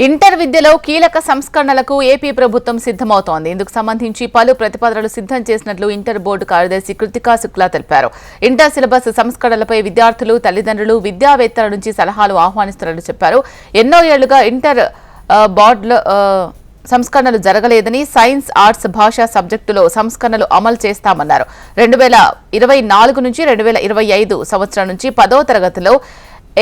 Inter విద్యలో కీలక సంస్కరణలకు ఏపీ ప్రభుత్వం సిద్ధమవుతోంది. ఇందుకు సంబంధించి పలు ప్రతిపాదనలు సిద్ధం చేసినట్లు ఇంటర్ బోర్డు కార్యదర్శి కృతికా శుక్లా తెలిపారు. ఇంటర్ సిలబస్ సంస్కరణలపై విద్యార్థులు, తల్లిదండ్రులు, విద్యావేత్తల నుంచి సలహాలు ఆహ్వానిస్తున్నట్లు చెప్పారు. ఎన్నో ఏళ్లుగా ఇంటర్ బోర్డులో సంస్కరణలు జరగలేదని, సైన్స్, ఆర్ట్స్, భాషా సబ్జెక్టులో సంస్కరణలు అమలు చేస్తామన్నారు. 2024 నుంచి 2025 సంవత్సరం నుంచి 10వ తరగతిలో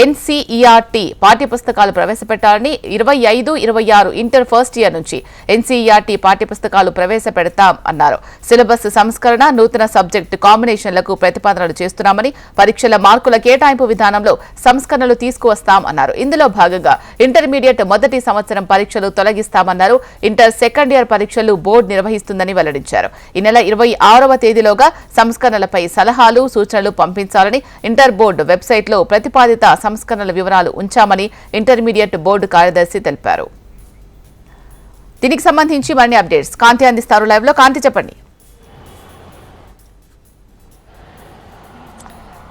ఎన్సీఈఆర్టీ పాఠ్యపుస్తకాలు ప్రవేశపెట్టాలని, 25-26 ఇంటర్ ఫస్ట్ ఇయర్ నుంచి ఎన్సీఈఆర్టీ పాఠ్యపుస్తకాలు ప్రవేశపెడతాం అన్నారు. సిలబస్ సంస్కరణ, నూతన సబ్జెక్టు కాంబినేషన్లకు ప్రతిపాదనలు చేస్తున్నామని, పరీక్షల మార్కుల కేటాయింపు విధానంలో సంస్కరణలు తీసుకువస్తాం అన్నారు. ఇందులో భాగంగా ఇంటర్మీడియట్ మొదటి సంవత్సరం పరీక్షలు తొలగిస్తామన్నారు. ఇంటర్ సెకండ్ ఇయర్ పరీక్షలు బోర్డు నిర్వహిస్తుందని వెల్లడించారు. ఈ నెల 26వ తేదీలోగా సంస్కరణలపై సలహాలు, సూచనలు పంపించాలని ఇంటర్ బోర్డు వెబ్సైట్లో ప్రతిపాదిత సంస్కరణల వివరాలు ఉంచామని ఇంటర్మీడియట్ బోర్డు కార్యదర్శి తెలిపారు. దీనికి సంబంధించి మరిన్ని అప్డేట్స్ కాంతి అందిస్తారు లైవ్ లో. కాంతి, చెప్పండి.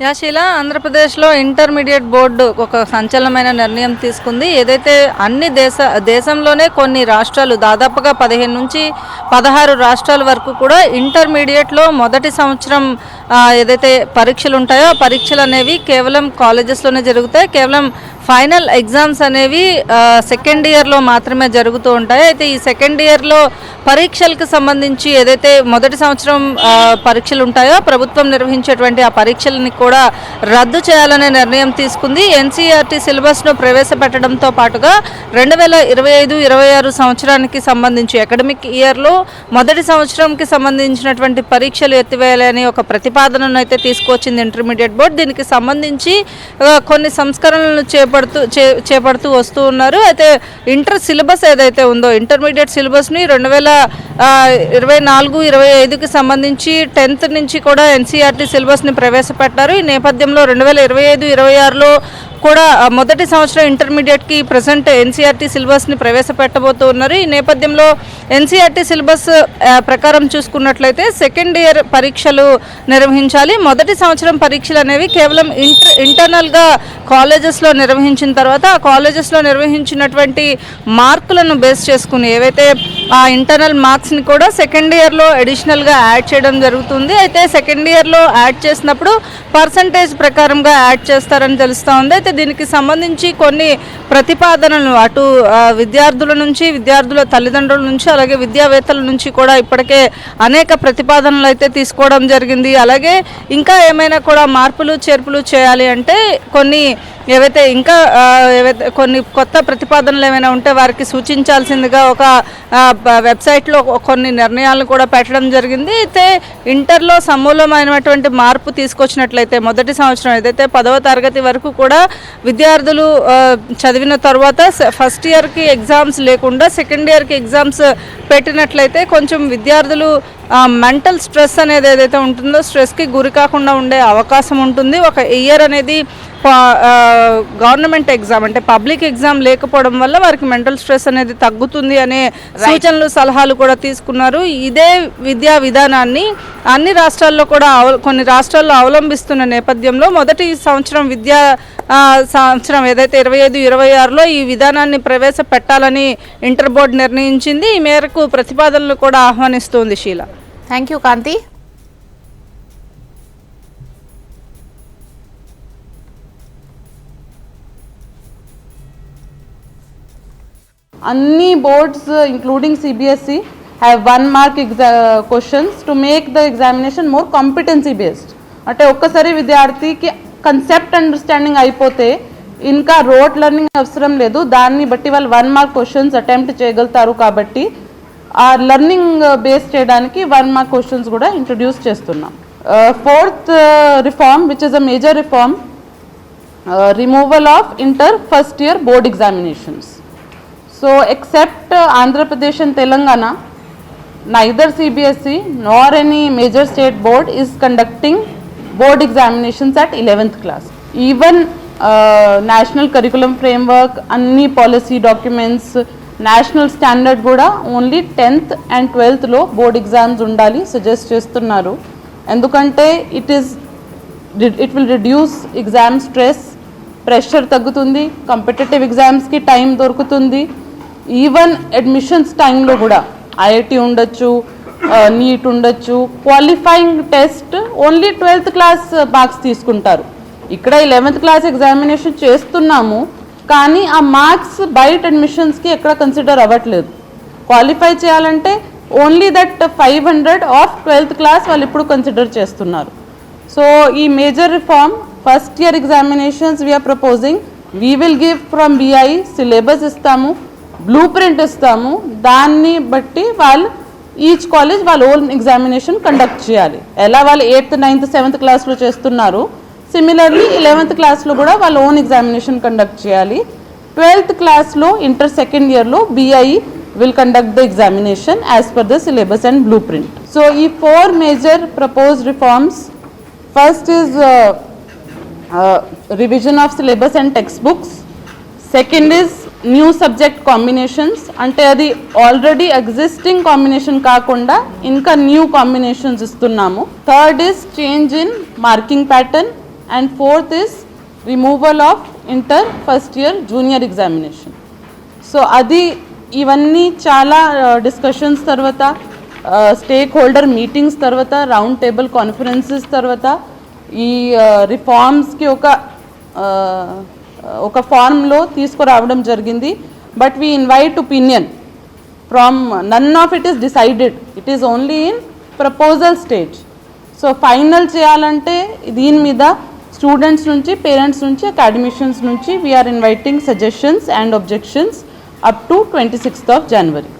యాశీల, ఆంధ్రప్రదేశ్లో ఇంటర్మీడియట్ బోర్డు ఒక సంచలనమైన నిర్ణయం తీసుకుంది. ఏదైతే అన్ని దేశంలోనే కొన్ని రాష్ట్రాలు, దాదాపుగా 15 నుంచి 16 రాష్ట్రాల వరకు కూడా ఇంటర్మీడియట్లో మొదటి సంవత్సరం ఏదైతే పరీక్షలు ఉంటాయో ఆ పరీక్షలు అనేవి కేవలం కాలేజెస్లోనే జరుగుతాయి. కేవలం ఫైనల్ ఎగ్జామ్స్ అనేవి సెకండ్ ఇయర్లో మాత్రమే జరుగుతూ ఉంటాయి. అయితే ఈ సెకండ్ ఇయర్లో పరీక్షలకు సంబంధించి ఏదైతే మొదటి సంవత్సరం పరీక్షలు ఉంటాయో ప్రభుత్వం నిర్వహించేటువంటి ఆ పరీక్షలని కూడా రద్దు చేయాలనే నిర్ణయం తీసుకుంది. ఎన్సీఈఆర్టీ సిలబస్ను ప్రవేశపెట్టడంతో పాటుగా 2025-26 సంవత్సరానికి సంబంధించి అకాడమిక్ ఇయర్లో మొదటి సంవత్సరంకి సంబంధించినటువంటి పరీక్షలు ఎత్తివేయాలని ఒక ప్రతిపాదనను అయితే తీసుకొచ్చింది ఇంటర్మీడియట్ బోర్డు. దీనికి సంబంధించి కొన్ని సంస్కరణలను చేపడుతూ వస్తూ ఉన్నారు. అయితే ఇంటర్ సిలబస్ ఏదైతే ఉందో ఇంటర్మీడియట్ సిలబస్ని 2024-25కి సంబంధించి 10th నుంచి కూడా ఎన్సీఈఆర్టీ సిలబస్ని ప్రవేశపెట్టారు. ఈ నేపథ్యంలో 2025-26లో కూడా మొదటి సంవత్సరం ఇంటర్మీడియట్కి ప్రజెంట్ ఎన్సీఈఆర్టీ సిలబస్ని ప్రవేశపెట్టబోతూ ఉన్నారు. ఈ నేపథ్యంలో ఎన్సీఈఆర్టీ సిలబస్ ప్రకారం చూసుకున్నట్లయితే సెకండ్ ఇయర్ పరీక్షలు నిర్వహించాలి. మొదటి సంవత్సరం పరీక్షలు అనేవి కేవలం ఇంటర్నల్గా కాలేజెస్లో నిర్వహించిన తర్వాత ఆ కాలేజెస్లో నిర్వహించినటువంటి మార్కులను బేస్ చేసుకుని ఏవైతే ఆ ఇంటర్నల్ మార్క్స్ని కూడా సెకండ్ ఇయర్లో అడిషనల్గా యాడ్ చేయడం జరుగుతుంది. అయితే సెకండ్ ఇయర్లో యాడ్ చేసినప్పుడు పర్సంటేజ్ ప్రకారంగా యాడ్ చేస్తారని తెలుస్తూ ఉంది. అయితే దీనికి సంబంధించి కొన్ని ప్రతిపాదనలు అటు విద్యార్థుల నుంచి, విద్యార్థుల తల్లిదండ్రుల నుంచి, అలాగే విద్యావేత్తల నుంచి కూడా ఇప్పటికే అనేక ప్రతిపాదనలు అయితే తీసుకోవడం జరిగింది. అలాగే ఇంకా ఏమైనా కూడా మార్పులు చేర్పులు చేయాలి అంటే కొన్ని కొత్త ప్రతిపాదనలు ఏమైనా ఉంటే వారికి సూచించాల్సిందిగా ఒక వెబ్సైట్లో కొన్ని నిర్ణయాలను కూడా పెట్టడం జరిగింది. అయితే ఇంటర్లో సమూలమైనటువంటి మార్పు తీసుకొచ్చినట్లయితే మొదటి సంవత్సరం ఏదైతే 10వ తరగతి వరకు కూడా విద్యార్థులు చదివిన తర్వాత ఫస్ట్ ఇయర్కి ఎగ్జామ్స్ లేకుండా సెకండ్ ఇయర్కి ఎగ్జామ్స్ పెట్టినట్లయితే కొంచెం విద్యార్థులు మెంటల్ స్ట్రెస్ అనేది ఏదైతే ఉంటుందో స్ట్రెస్కి గురి కాకుండా ఉండే అవకాశం ఉంటుంది. ఒక ఇయర్ అనేది గవర్నమెంట్ ఎగ్జామ్ అంటే పబ్లిక్ ఎగ్జామ్ లేకపోవడం వల్ల వారికి మెంటల్ స్ట్రెస్ అనేది తగ్గుతుంది అనే సూచనలు, సలహాలు కూడా తీసుకున్నారు. ఇదే విద్యా విధానాన్ని అన్ని రాష్ట్రాల్లో కూడా కొన్ని రాష్ట్రాల్లో అవలంబిస్తున్న నేపథ్యంలో మొదటి సంవత్సరం సంవత్సరం ఏదైతే 25-26లో ఈ విధానాన్ని ప్రవేశపెట్టాలని ఇంటర్ బోర్డు నిర్ణయించింది. ఈ మేరకు ప్రతిపాదనలు కూడా ఆహ్వానిస్తోంది. Sheela, thank you Kanti. Any boards including CBSE have 1 mark questions to make the examination more competency based. అంటే ఒక్కసారి విద్యార్థికి కన్సెప్ట్ అండర్స్టాండింగ్ అయిపోతే ఇంకా రోట్ లెర్నింగ్ అవసరం లేదు. దాన్ని బట్టి వాళ్ళు 1 మార్క్ క్వశ్చన్స్ అటెంప్ట్ చేయగలుగుతారు. కాబట్టి ఆ లెర్నింగ్ బేస్ చేయడానికి 1 మార్క్ క్వశ్చన్స్ కూడా ఇంట్రడ్యూస్ చేస్తున్నాం. 4th reform which is a major reform, removal of inter first year board examinations. So except Andhra Pradesh and Telangana, neither CBSE nor any major state board is conducting board examinations at 11th class. Even national curriculum framework, anni policy documents, national standard kuda only 10th and 12th lo board exams undali suggest chestunnaru. Endukante it will reduce exam stress, pressure taggutundi, competitive exams ki time dorkutundi. Even admissions టైంలో కూడా IIT ఉండొచ్చు, neat ఉండొచ్చు, qualifying test only 12th class marks తీసుకుంటారు. ఇక్కడ 11th class examination చేస్తున్నాము, కానీ ఆ marks బయట అడ్మిషన్స్కి ఎక్కడ కన్సిడర్ అవ్వట్లేదు. క్వాలిఫై చేయాలంటే only that 500 of 12th class వాళ్ళు ఇప్పుడు కన్సిడర్ చేస్తున్నారు. సో ఈ major reform first year examinations we are proposing, we will give from BI syllabus ఇస్తాము, బ్లూ ప్రింట్ ఇస్తాము, దాన్ని బట్టి వాళ్ళు ఈచ్ కాలేజ్ వాళ్ళ ఓన్ ఎగ్జామినేషన్ కండక్ట్ చేయాలి. ఎలా వాళ్ళు 8th, 9th, 7th క్లాస్లో చేస్తున్నారు, సిమిలర్లీ 11th క్లాస్లో కూడా వాళ్ళ ఓన్ ఎగ్జామినేషన్ కండక్ట్ చేయాలి. 12th క్లాస్లో ఇంటర్ సెకండ్ ఇయర్లో BI will conduct the examination as per the syllabus and blueprint. So, these 4 major proposed reforms. First is revision of syllabus and textbooks. Second is new subject combinations. Ante adi already existing combination kaakunda inka new combinations istunnamu. Third is change in marking pattern. And fourth is removal of inter first year junior examination. So, adi ఇవన్నీ చాలా discussions తర్వాత, stake holder meetings తర్వాత, round table conferences తర్వాత ఈ రిఫార్మ్స్కి ఒక ఫార్మ్లో తీసుకురావడం జరిగింది. But we invite opinion from none of it is decided, it is only in proposal stage. So final చేయాలంటే దీని మీద స్టూడెంట్స్ నుంచి, పేరెంట్స్ నుంచి, అకాడమిషియన్స్ నుంచి we are inviting suggestions and objections up to 26th of January.